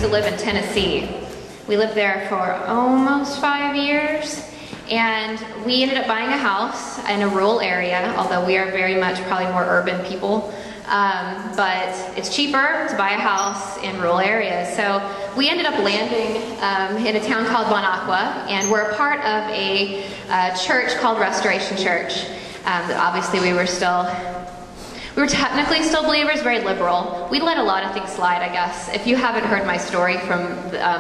to live in Tennessee. We lived there for almost 5 years, and we ended up buying a house in a rural area, although we are very much probably more urban people. But it's cheaper to buy a house in rural areas. So we ended up landing in a town called Bon Aqua, and we're a part of a church called Restoration Church. Obviously we were technically still believers, very liberal. We let a lot of things slide, I guess. If you haven't heard my story from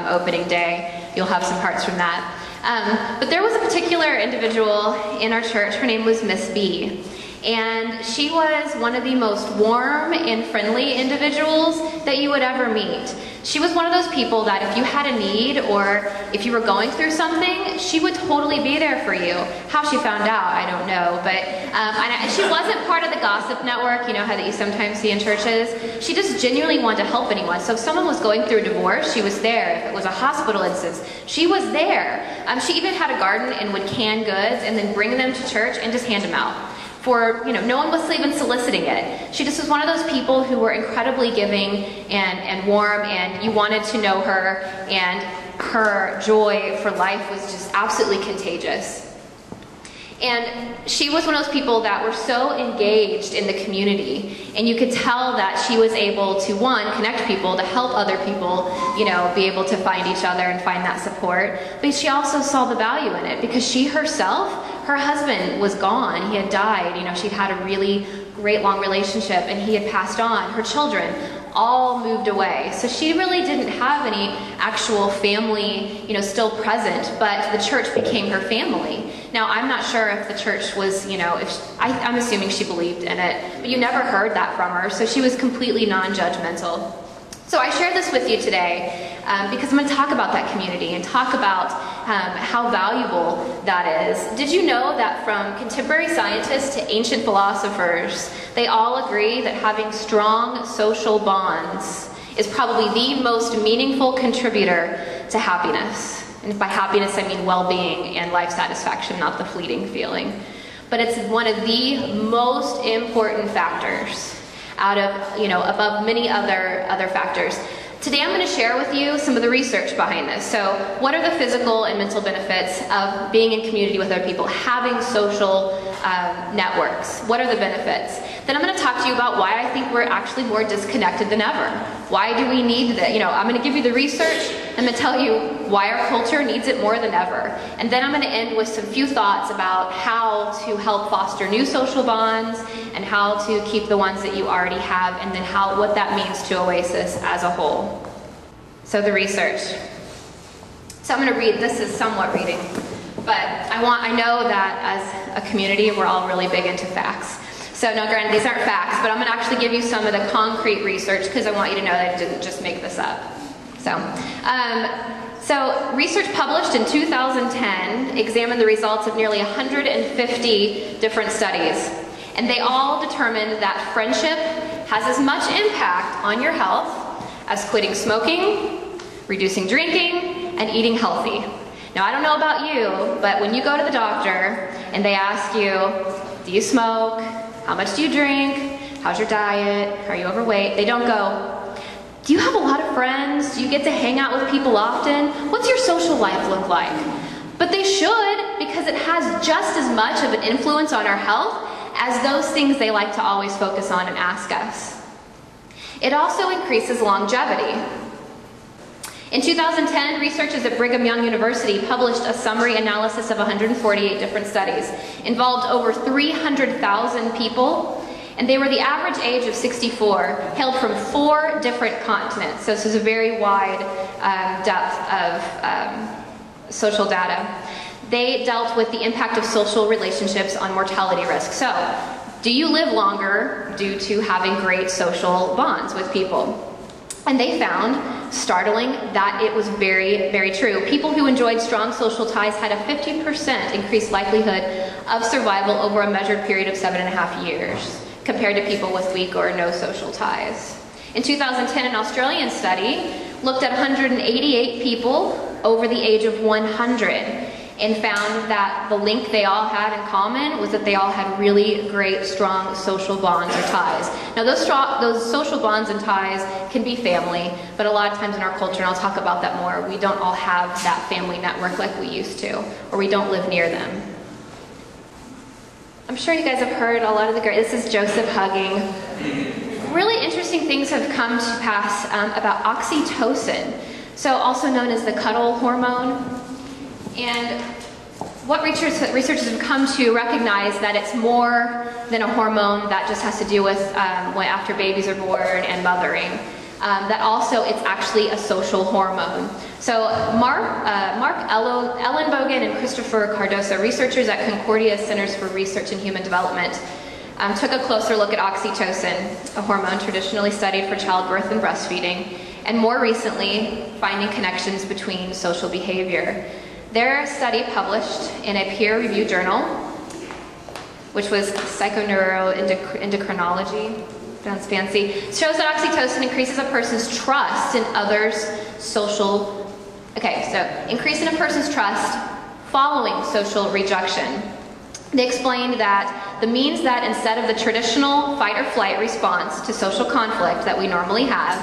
opening day, you'll have some parts from that. But there was a particular individual in our church. Her name was Miss B. And she was one of the most warm and friendly individuals that you would ever meet. She was one of those people that if you had a need or if you were going through something, she would totally be there for you. How she found out, I don't know. But she wasn't part of the gossip network, you know, how that you sometimes see in churches. She just genuinely wanted to help anyone. So if someone was going through a divorce, she was there. If it was a hospital instance, she was there. She even had a garden and would can goods and then bring them to church and just hand them out. For, you know, no one was even soliciting it. She just was one of those people who were incredibly giving and warm, and you wanted to know her, and her joy for life was just absolutely contagious. And she was one of those people that were so engaged in the community, and you could tell that she was able to, one, connect people, to help other people, you know, be able to find each other and find that support. But she also saw the value in it, because she herself, her husband was gone. He had died. You know, she'd had a really great long relationship, and he had passed on. Her children all moved away. So she really didn't have any actual family, you know, still present, but the church became her family. Now, I'm not sure if the church was, you know, I'm assuming she believed in it, but you never heard that from her, so she was completely non-judgmental. So I share this with you today because I'm going to talk about that community and talk about how valuable that is. Did you know that from contemporary scientists to ancient philosophers, they all agree that having strong social bonds is probably the most meaningful contributor to happiness. And by happiness, I mean well-being and life satisfaction, not the fleeting feeling. But it's one of the most important factors out of, you know, above many other factors. Today I'm going to share with you some of the research behind this. So what are the physical and mental benefits of being in community with other people, having social networks? What are the benefits? Then I'm going to talk to you about why I think we're actually more disconnected than ever. Why do we need that? You know, I'm going to give you the research. I'm going to tell you why our culture needs it more than ever. And then I'm going to end with some few thoughts about how to help foster new social bonds and how to keep the ones that you already have, and then what that means to Oasis as a whole. So the research. So I'm going to read. This is somewhat reading, but I know that as a community we're all really big into facts. So now granted, these aren't facts, but I'm going to actually give you some of the concrete research because I want you to know that I didn't just make this up. So research published in 2010 examined the results of nearly 150 different studies, and they all determined that friendship has as much impact on your health as quitting smoking, reducing drinking, and eating healthy. Now I don't know about you, but when you go to the doctor and they ask you, do you smoke? How much do you drink? How's your diet? Are you overweight? They don't go, do you have a lot of friends? Do you get to hang out with people often? What's your social life look like? But they should, because it has just as much of an influence on our health as those things they like to always focus on and ask us. It also increases longevity. In 2010, researchers at Brigham Young University published a summary analysis of 148 different studies, involved over 300,000 people, and they were the average age of 64, hailed from 4 different continents. So this is a very wide depth of social data. They dealt with the impact of social relationships on mortality risk. So, do you live longer due to having great social bonds with people? And they found, startling, that it was very, very true. People who enjoyed strong social ties had a 50% increased likelihood of survival over a measured period of 7.5 years, compared to people with weak or no social ties. In 2010, an Australian study looked at 188 people over the age of 100. and found that the link they all had in common was that they all had really great, strong social bonds or ties. Now those social bonds and ties can be family, but a lot of times in our culture, and I'll talk about that more, we don't all have that family network like we used to, or we don't live near them. I'm sure you guys have heard a lot of this is Joseph hugging. Really interesting things have come to pass about oxytocin, so also known as the cuddle hormone. And what researchers have come to recognize that it's more than a hormone that just has to do with after babies are born and mothering. That also it's actually a social hormone. So Mark Ellenbogen and Christopher Cardoso, researchers at Concordia Centers for Research in Human Development, took a closer look at oxytocin, a hormone traditionally studied for childbirth and breastfeeding, and more recently, finding connections between social behavior. Their study published in a peer-reviewed journal, which was Psychoneuroendocrinology, sounds fancy, shows that oxytocin increases a person's trust in others' social, increasing a person's trust following social rejection. They explained that the means that instead of the traditional fight or flight response to social conflict that we normally have,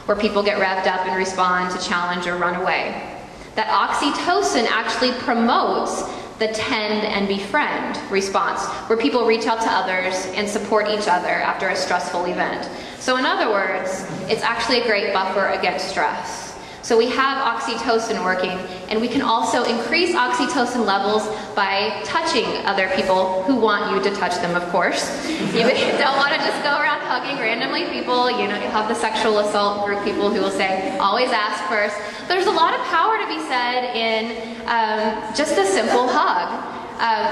where people get revved up and respond to challenge or run away, that oxytocin actually promotes the tend and befriend response, where people reach out to others and support each other after a stressful event. So in other words, it's actually a great buffer against stress. So we have oxytocin working, and we can also increase oxytocin levels by touching other people who want you to touch them, of course. You don't want to just go around hugging randomly people. You know, you have the sexual assault group people who will say, always ask first. There's a lot of power to be said in just a simple hug.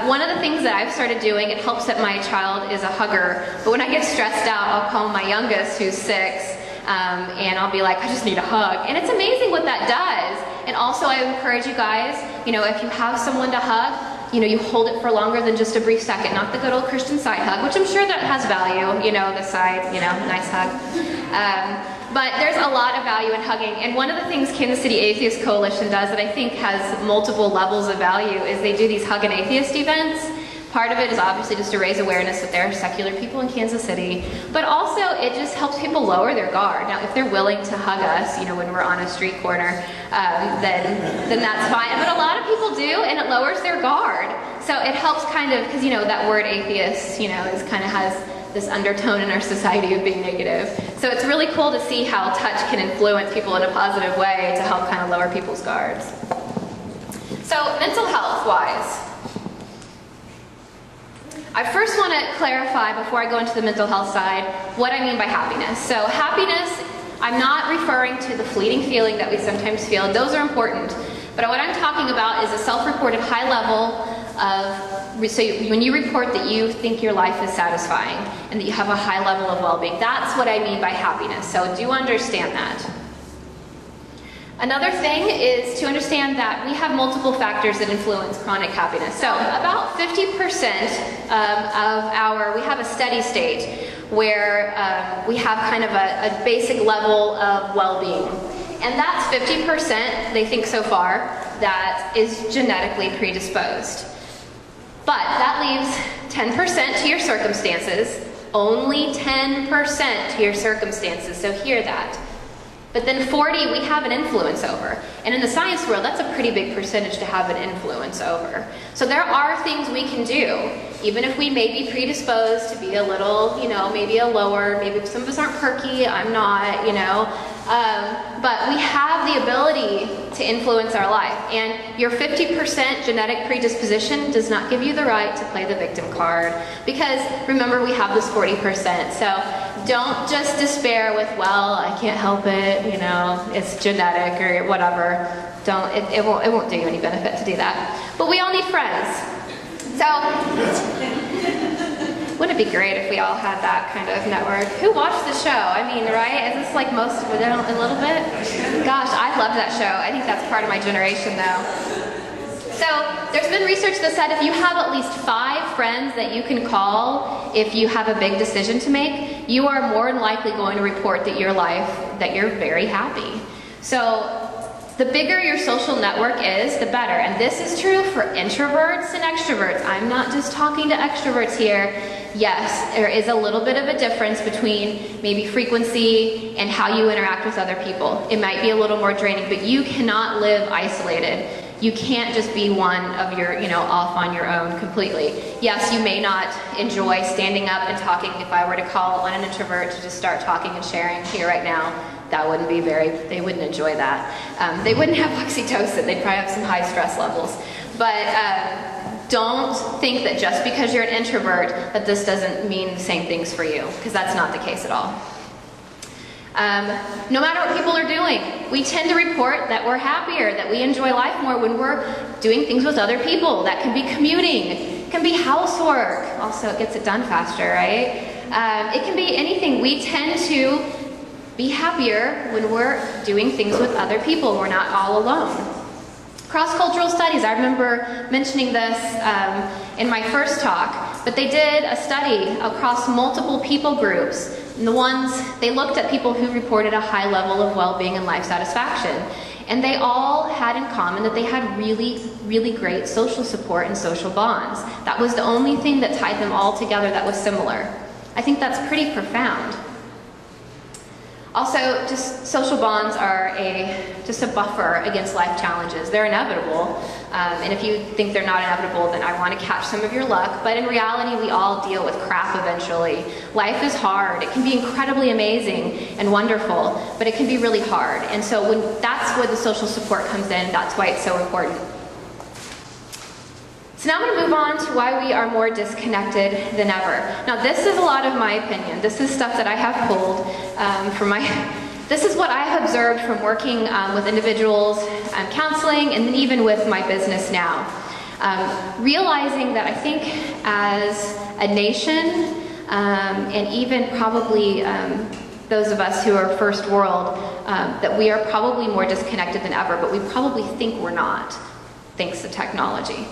One of the things that I've started doing, it helps that my child is a hugger, but when I get stressed out, I'll call my youngest, who's 6, and I'll be like, I just need a hug. And it's amazing what that does. And also I encourage you guys, you know, if you have someone to hug, you know, you hold it for longer than just a brief second, not the good old Christian side hug, which I'm sure that has value, you know, the side, you know, nice hug. But there's a lot of value in hugging. And one of the things Kansas City Atheist Coalition does that I think has multiple levels of value is they do these hug and atheist events. Part of it is obviously just to raise awareness that there are secular people in Kansas City, but also it just helps people lower their guard. Now, if they're willing to hug us, you know, when we're on a street corner, then that's fine. But a lot of people do, and it lowers their guard. So it helps kind of, because, you know, that word atheist, you know, is kind of has this undertone in our society of being negative. So it's really cool to see how touch can influence people in a positive way to help kind of lower people's guards. So mental health-wise, I first want to clarify, before I go into the mental health side, what I mean by happiness. So happiness, I'm not referring to the fleeting feeling that we sometimes feel. Those are important. But what I'm talking about is a self-reported high level of, so when you report that you think your life is satisfying and that you have a high level of well-being, that's what I mean by happiness. So do understand that. Another thing is to understand that we have multiple factors that influence chronic happiness. So about 50% we have a steady state where we have kind of a basic level of well-being. And that's 50%, they think so far, that is genetically predisposed. But that leaves 10% to your circumstances, only 10% to your circumstances, so hear that. But then 40 we have an influence over. And in the science world, that's a pretty big percentage to have an influence over. So there are things we can do, even if we may be predisposed to be a little, you know, maybe a lower, maybe some of us aren't perky, I'm not, you know. But we have the ability to influence our life. And your 50% genetic predisposition does not give you the right to play the victim card. Because remember, we have this 40%. So don't just despair with, well, I can't help it, you know, it's genetic or whatever. Don't, it won't do you any benefit to do that. But we all need friends. So, wouldn't it be great if we all had that kind of network? Who watched the show? I mean, right? Is this like most of it a little bit? Gosh, I loved that show. I think that's part of my generation though. So there's been research that said if you have at least 5 friends that you can call if you have a big decision to make, you are more than likely going to report that your life, that you're very happy. So The bigger your social network is, the better. And this is true for introverts and extroverts. I'm not just talking to extroverts here. Yes, there is a little bit of a difference between maybe frequency and how you interact with other people. It might be a little more draining, but you cannot live isolated. You can't just be one of your, off on your own completely. Yes, you may not enjoy standing up and talking. If I were to call on an introvert to just start talking and sharing here right now, that wouldn't be they wouldn't enjoy that. They wouldn't have oxytocin. They'd probably have some high stress levels. But don't think that just because you're an introvert that this doesn't mean the same things for you, because that's not the case at all. No matter what people are doing, we tend to report that we're happier, that we enjoy life more when we're doing things with other people. That can be commuting, it can be housework. Also, it gets it done faster, right? It can be anything. We tend to be happier when we're doing things with other people. We're not all alone. Cross-cultural studies, I remember mentioning this in my first talk, but they did a study across multiple people groups. And they looked at people who reported a high level of well-being and life satisfaction. And they all had in common that they had really, really great social support and social bonds. That was the only thing that tied them all together that was similar. I think that's pretty profound. Also, just social bonds are just a buffer against life challenges. They're inevitable, and if you think they're not inevitable, then I want to catch some of your luck. But in reality, we all deal with crap eventually. Life is hard. It can be incredibly amazing and wonderful, but it can be really hard. And so that's where the social support comes in. That's why it's so important. So now I'm going to move on to why we are more disconnected than ever. Now this is a lot of my opinion. This is stuff that I have pulled this is what I have observed from working with individuals, counseling, and then even with my business now. Realizing that I think as a nation, and even probably those of us who are first world, that we are probably more disconnected than ever, but we probably think we're not, thanks to technology.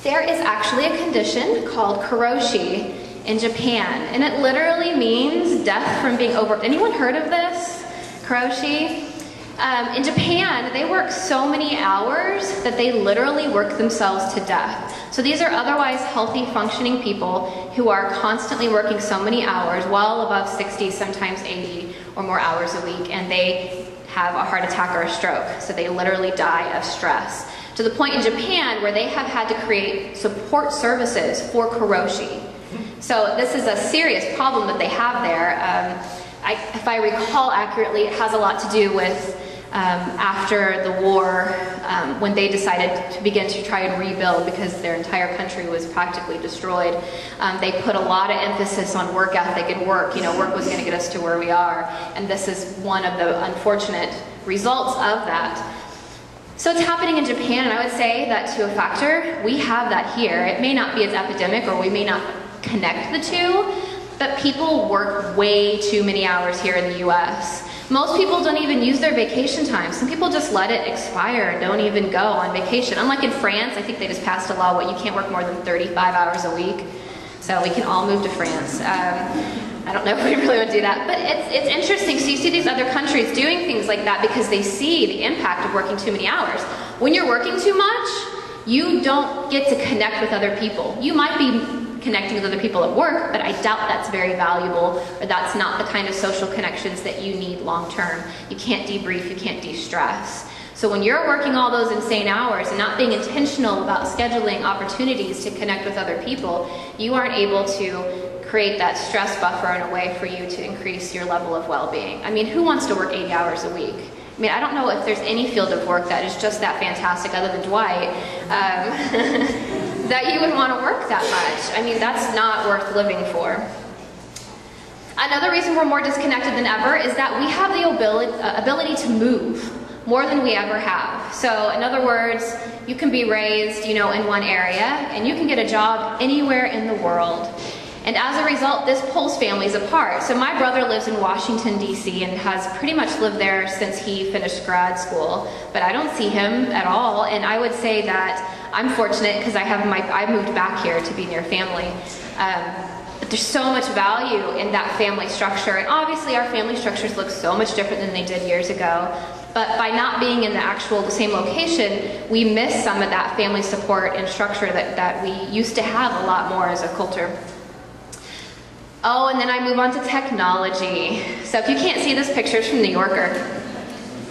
There is actually a condition called karoshi in Japan, and it literally means death from being overworked. Anyone heard of this? Karoshi? In Japan, they work so many hours that they literally work themselves to death. So these are otherwise healthy, functioning people who are constantly working so many hours, well above 60, sometimes 80 or more hours a week, and they have a heart attack or a stroke. So they literally die of stress. To the point in Japan where they have had to create support services for karoshi. So this is a serious problem that they have there. If I recall accurately, it has a lot to do with after the war, when they decided to begin to try and rebuild because their entire country was practically destroyed. They put a lot of emphasis on work ethic and work. Work was going to get us to where we are. And this is one of the unfortunate results of that. So it's happening in Japan, and I would say that to a factor, we have that here. It may not be as epidemic, or we may not connect the two, but people work way too many hours here in the US. Most people don't even use their vacation time. Some people just let it expire and don't even go on vacation. Unlike in France, I think they just passed a law where you can't work more than 35 hours a week. So we can all move to France. I don't know if we really want to do that, but it's interesting. So you see these other countries doing things like that because they see the impact of working too many hours. When you're working too much, you don't get to connect with other people. You might be connecting with other people at work, but I doubt that's very valuable, or that's not the kind of social connections that you need long term. You can't debrief, you can't de-stress. So when you're working all those insane hours and not being intentional about scheduling opportunities to connect with other people, you aren't able to create that stress buffer in a way for you to increase your level of well-being. I mean, who wants to work 80 hours a week? I mean, I don't know if there's any field of work that is just that fantastic other than Dwight, that you would want to work that much. I mean, that's not worth living for. Another reason we're more disconnected than ever is that we have the ability to move more than we ever have. So in other words, you can be raised, in one area, and you can get a job anywhere in the world. And as a result, this pulls families apart. So my brother lives in Washington, D.C. and has pretty much lived there since he finished grad school. But I don't see him at all. And I would say that I'm fortunate because I moved back here to be near family. But there's so much value in that family structure. And obviously our family structures look so much different than they did years ago. But by not being in the same location, we miss some of that family support and structure that we used to have a lot more as a culture. Oh, and then I move on to technology. So if you can't see this picture, it's from The New Yorker.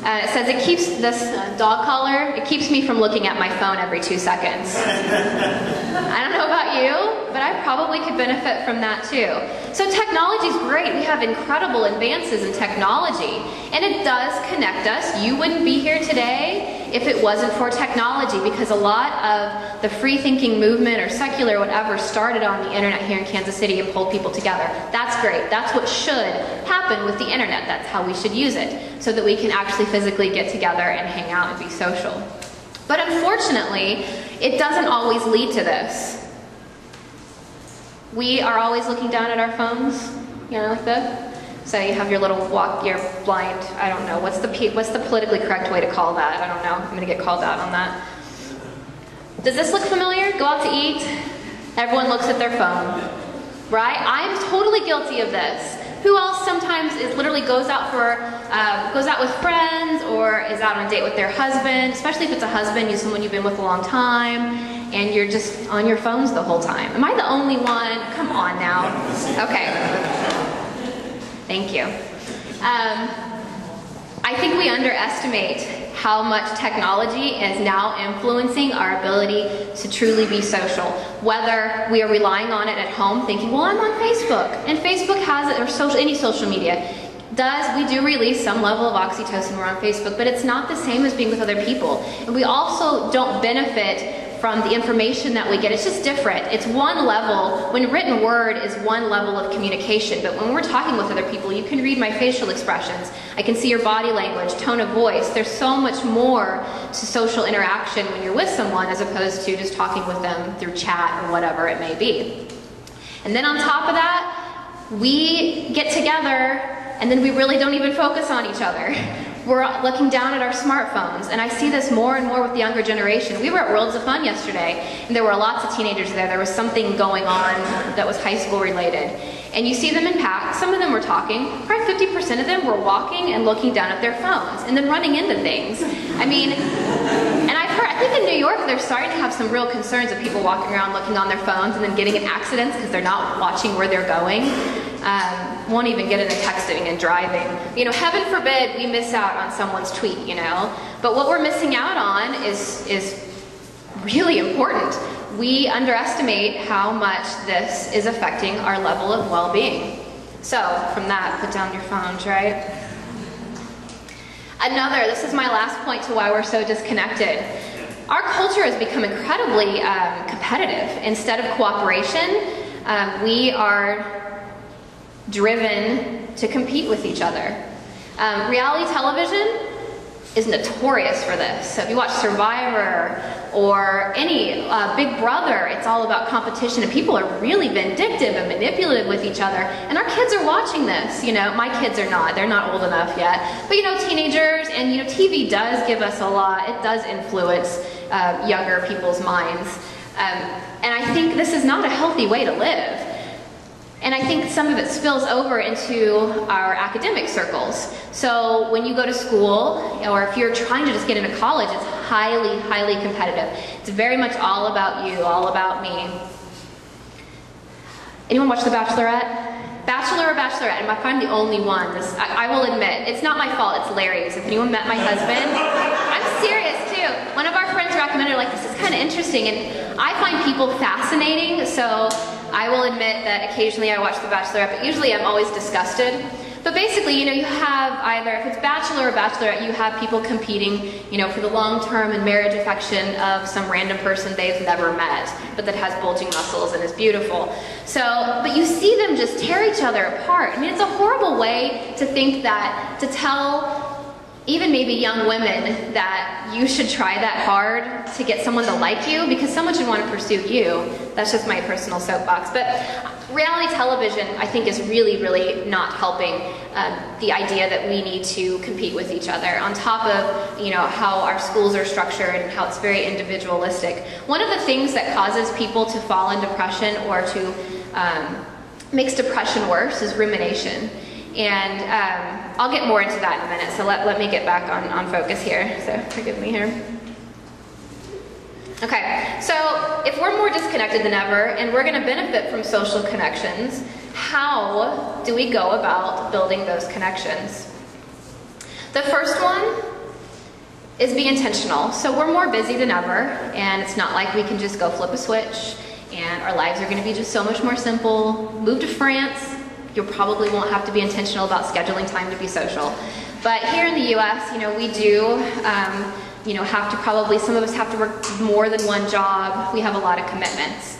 It says it keeps this dog collar, it keeps me from looking at my phone every 2 seconds. I don't know about you, but I probably could benefit from that too. So technology is great. We have incredible advances in technology, and it does connect us. You wouldn't be here today if it wasn't for technology, because a lot of the free thinking movement or secular whatever started on the internet here in Kansas City and pulled people together. That's great. That's what should happen with the internet. That's how we should use it, so that we can actually physically get together and hang out and be social. But unfortunately, it doesn't always lead to this. We are always looking down at our phones, you know, like this. So you have your little your blind, I don't know, what's the politically correct way to call that? I don't know, I'm gonna get called out on that. Does this look familiar? Go out to eat, everyone looks at their phone, right? I'm totally guilty of this. Who else sometimes literally goes out with friends or is out on a date with their husband, especially if it's a husband, you're someone you've been with a long time, and you're just on your phones the whole time. Am I the only one? Come on now. Okay. Thank you. I think we underestimate how much technology is now influencing our ability to truly be social. Whether we are relying on it at home, thinking, well, I'm on Facebook, and Facebook has it, or any social media. We do release some level of oxytocin when we're on Facebook, but it's not the same as being with other people. And we also don't benefit from the information that we get. It's just different. It's one level. When written word is one level of communication, but when we're talking with other people, you can read my facial expressions. I can see your body language, tone of voice. There's so much more to social interaction when you're with someone as opposed to just talking with them through chat or whatever it may be. And then on top of that, we get together and then we really don't even focus on each other. We're looking down at our smartphones, and I see this more and more with the younger generation. We were at Worlds of Fun yesterday, and there were lots of teenagers there. There was something going on that was high school related. And you see them in packs. Some of them were talking. Probably 50% of them were walking and looking down at their phones, and then running into things. I mean, and I think in New York, they're starting to have some real concerns of people walking around looking on their phones and then getting in accidents because they're not watching where they're going. Won't even get into texting and driving. You know, heaven forbid we miss out on someone's tweet, you know. But what we're missing out on is really important. We underestimate how much this is affecting our level of well-being. So, from that, put down your phones, right? This is my last point to why we're so disconnected. Our culture has become incredibly competitive. Instead of cooperation, we are driven to compete with each other. Reality television is notorious for this. So if you watch Survivor or any Big Brother, it's all about competition, and people are really vindictive and manipulative with each other. And our kids are watching this. You know, my kids are not. They're not old enough yet. But you know, teenagers, and you know, TV does give us a lot. It does influence younger people's minds. And I think this is not a healthy way to live. And I think some of it spills over into our academic circles. So when you go to school, or if you're trying to just get into college, it's highly, highly competitive. It's very much all about you, all about me. Anyone watch The Bachelorette? Bachelor or Bachelorette? And if I'm the only one, I will admit, it's not my fault, it's Larry's. If anyone met my husband, I'm serious too. One of our friends recommended, like, this is kind of interesting, and I find people fascinating, so I will admit that occasionally I watch The Bachelorette, but usually I'm always disgusted. But basically, you know, you have either, if it's Bachelor or Bachelorette, you have people competing, you know, for the long-term and marriage affection of some random person they've never met, but that has bulging muscles and is beautiful. So, but you see them just tear each other apart. I mean, it's a horrible way to think that, to tell even maybe young women that you should try that hard to get someone to like you, because someone should want to pursue you. That's just my personal soapbox. But reality television, I think, is really, really not helping the idea that we need to compete with each other, on top of, you know, how our schools are structured and how it's very individualistic. One of the things that causes people to fall in depression or to makes depression worse is rumination. And I'll get more into that in a minute, so let me get back on focus here, so forgive me here. Okay, so if we're more disconnected than ever and we're going to benefit from social connections, how do we go about building those connections? The first one is be intentional. So we're more busy than ever, and it's not like we can just go flip a switch and our lives are going to be just so much more simple. Move to France, you probably won't have to be intentional about scheduling time to be social. But here in the US, we do have to probably, some of us have to work more than one job. We have a lot of commitments.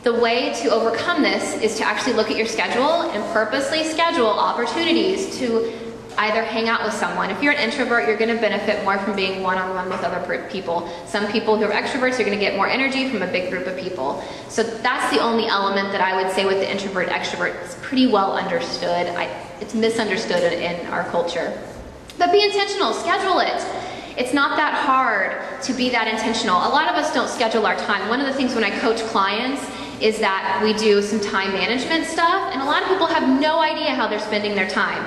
The way to overcome this is to actually look at your schedule and purposely schedule opportunities to either hang out with someone. If you're an introvert, you're going to benefit more from being one-on-one with other people. Some people who are extroverts are going to get more energy from a big group of people. So that's the only element that I would say with the introvert-extrovert. It's pretty well understood. It's misunderstood in our culture. But be intentional. Schedule it. It's not that hard to be that intentional. A lot of us don't schedule our time. One of the things when I coach clients is that we do some time management stuff, and a lot of people have no idea how they're spending their time.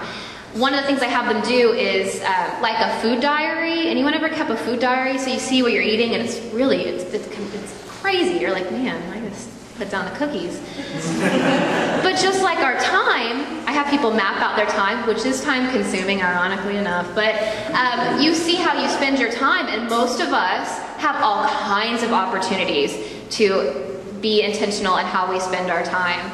One of the things I have them do is like a food diary. Anyone ever kept a food diary? So you see what you're eating, and it's really, it's crazy. You're like, man, I just put down the cookies. But just like our time, I have people map out their time, which is time consuming, ironically enough. But you see how you spend your time, and most of us have all kinds of opportunities to be intentional in how we spend our time.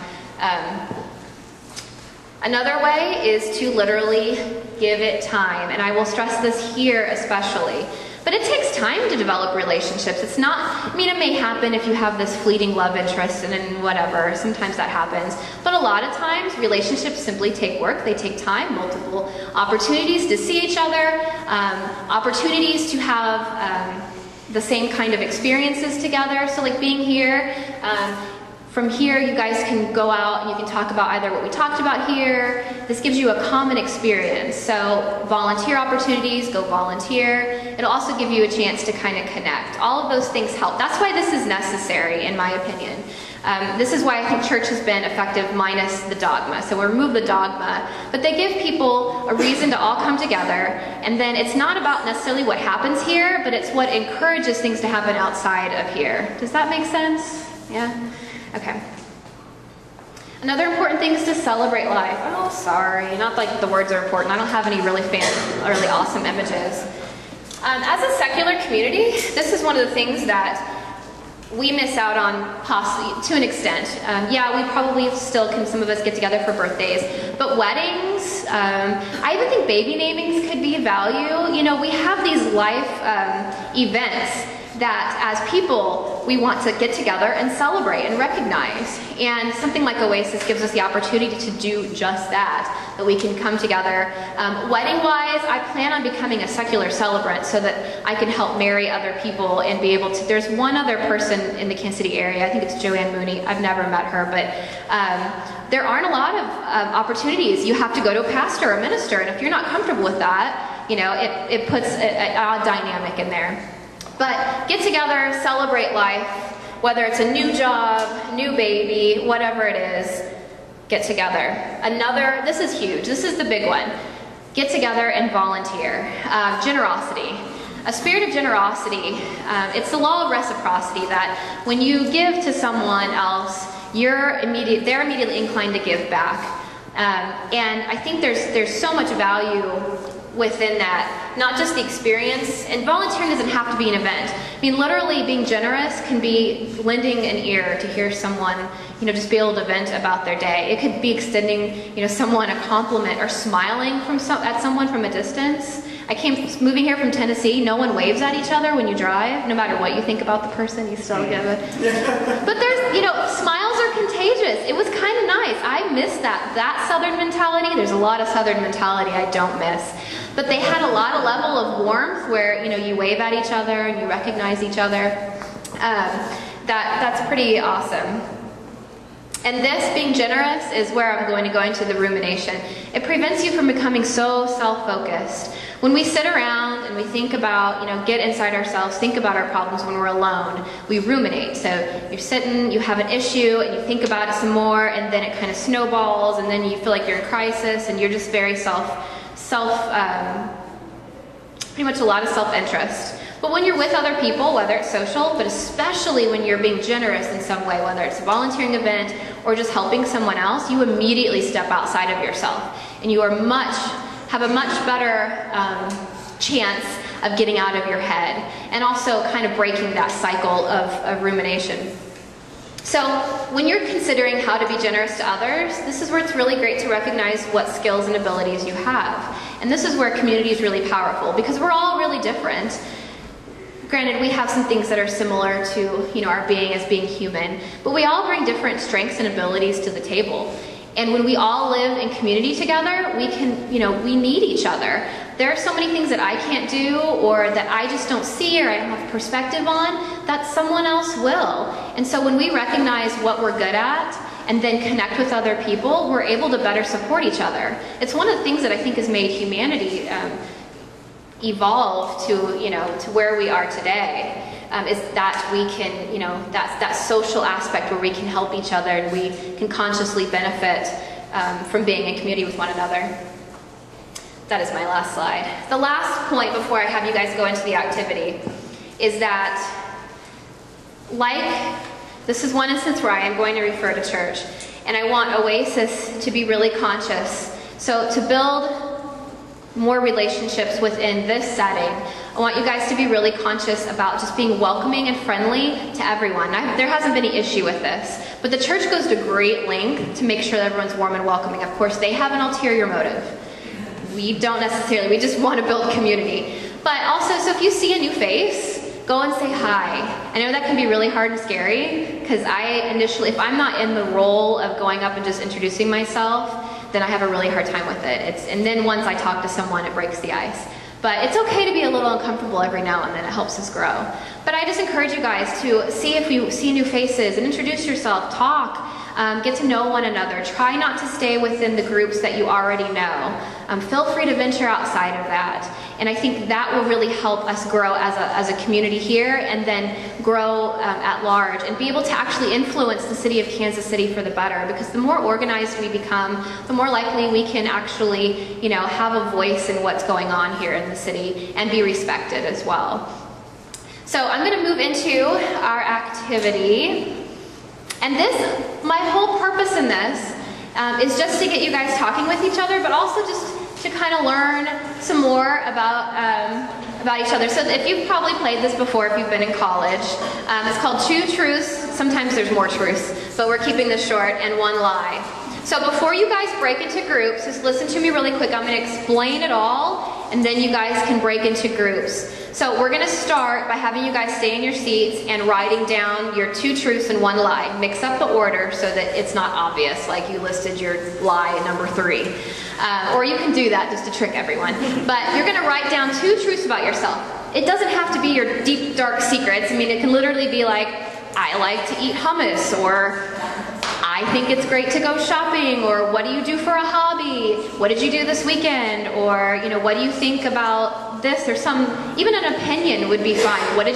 Another way is to literally give it time, and I will stress this here especially. But it takes time to develop relationships. It's not, it may happen if you have this fleeting love interest and then whatever, sometimes that happens. But a lot of times, relationships simply take work, they take time, multiple opportunities to see each other, opportunities to have the same kind of experiences together. So like being here, from here, you guys can go out and you can talk about either what we talked about here. This gives you a common experience. So volunteer opportunities, go volunteer. It'll also give you a chance to kind of connect. All of those things help. That's why this is necessary, in my opinion. This is why I think church has been effective minus the dogma. So we remove the dogma, but they give people a reason to all come together. And then it's not about necessarily what happens here, but it's what encourages things to happen outside of here. Does that make sense? Yeah? Okay. Another important thing is to celebrate life. Oh, sorry, not like the words are important. I don't have any really fancy, really awesome images. As a secular community, this is one of the things that we miss out on possibly to an extent. Yeah, we probably still can, some of us get together for birthdays, but weddings, I even think baby namings could be of value. We have these life events that as people, we want to get together and celebrate and recognize. And something like Oasis gives us the opportunity to do just that we can come together. Wedding-wise, I plan on becoming a secular celebrant so that I can help marry other people and be able to, there's one other person in the Kansas City area, I think it's Joanne Mooney, I've never met her, but there aren't a lot of opportunities. You have to go to a pastor or a minister, and if you're not comfortable with that, it puts an odd dynamic in there. But get together, celebrate life, whether it's a new job, new baby, whatever it is, get together. Another, this is huge, this is the big one. Get together and volunteer. Generosity. A spirit of generosity, it's the law of reciprocity that when you give to someone else, they're immediately inclined to give back. And I think there's so much value within that, not just the experience, and volunteering doesn't have to be an event. Literally being generous can be lending an ear to hear someone, just be able to vent about their day. It could be extending, someone a compliment or smiling at someone from a distance. Moving here from Tennessee, no one waves at each other when you drive, no matter what you think about the person, you still give it. But there's, smiles are contagious. It was kind of nice. I miss that Southern mentality. There's a lot of Southern mentality I don't miss. But they had a lot of level of warmth where, you wave at each other and you recognize each other. That's pretty awesome. And this, being generous, is where I'm going to go into the rumination. It prevents you from becoming so self-focused. When we sit around and we think about, get inside ourselves, think about our problems when we're alone, we ruminate. So you're sitting, you have an issue, and you think about it some more, and then it kind of snowballs, and then you feel like you're in crisis, and you're just very pretty much a lot of self-interest. But when you're with other people, whether it's social, but especially when you're being generous in some way, whether it's a volunteering event or just helping someone else, you immediately step outside of yourself. And you have a much better chance of getting out of your head and also kind of breaking that cycle of rumination. So when you're considering how to be generous to others, this is where it's really great to recognize what skills and abilities you have. And this is where community is really powerful, because we're all really different. Granted, we have some things that are similar to, our being as being human, but we all bring different strengths and abilities to the table. And when we all live in community together, we can, we need each other. There are so many things that I can't do, or that I just don't see, or I don't have perspective on, that someone else will. And so when we recognize what we're good at, and then connect with other people, we're able to better support each other. It's one of the things that I think has made humanity evolve to where we are today, is that we can, that social aspect where we can help each other and we can consciously benefit from being in community with one another. That is my last slide. The last point before I have you guys go into the activity is that, this is one instance where I am going to refer to church, and I want Oasis to be really conscious. So to build more relationships within this setting, I want you guys to be really conscious about just being welcoming and friendly to everyone. There hasn't been any issue with this, but the church goes to great length to make sure that everyone's warm and welcoming. Of course, they have an ulterior motive. We don't necessarily, we just want to build community. But also, so if you see a new face, go and say hi. I know that can be really hard and scary, because if I'm not in the role of going up and just introducing myself, then I have a really hard time with it. And then once I talk to someone, it breaks the ice. But it's okay to be a little uncomfortable every now and then. It helps us grow. But I just encourage you guys to see if you see new faces and introduce yourself, talk, get to know one another. Try not to stay within the groups that you already know. Feel free to venture outside of that. And I think that will really help us grow as a community here, and then grow at large and be able to actually influence the city of Kansas City for the better. Because the more organized we become, the more likely we can actually, have a voice in what's going on here in the city and be respected as well. So I'm going to move into our activity. And my whole purpose in this is just to get you guys talking with each other, but also just to kind of learn some more about each other. So if you've probably played this before, if you've been in college, it's called Two Truths. Sometimes there's more truths, but we're keeping this short, and one lie. So before you guys break into groups, just listen to me really quick. I'm going to explain it all, and then you guys can break into groups. So we're going to start by having you guys stay in your seats and writing down your 2 truths and 1 lie. Mix up the order so that it's not obvious, like you listed your lie at number 3. Or you can do that just to trick everyone. But you're going to write down 2 truths about yourself. It doesn't have to be your deep, dark secrets. I mean, it can literally be like, I like to eat hummus, or I think it's great to go shopping, or what do you do for a hobby? What did you do this weekend? Or, what do you think about this? Or even an opinion would be fine. What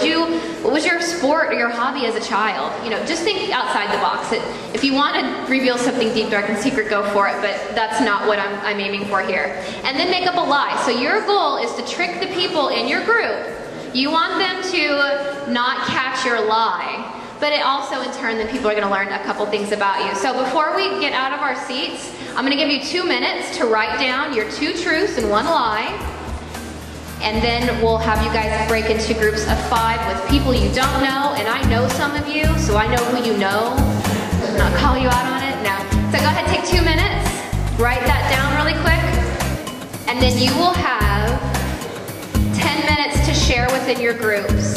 was your sport or your hobby as a child? Just think outside the box. If you want to reveal something deep, dark, and secret, go for it, but that's not what I'm aiming for here. And then make up a lie. So your goal is to trick the people in your group. You want them to not catch your lie. But it also, in turn, then people are going to learn a couple things about you. So before we get out of our seats, I'm going to give you 2 minutes to write down your 2 truths and 1 lie. And then we'll have you guys break into groups of 5 with people you don't know. And I know some of you, so I know who you know. I'm not call you out on it. No. So go ahead, take 2 minutes. Write that down really quick. And then you will have 10 minutes to share within your groups.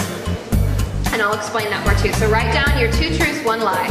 And I'll explain that more too. So write down your 2 truths, 1 lie.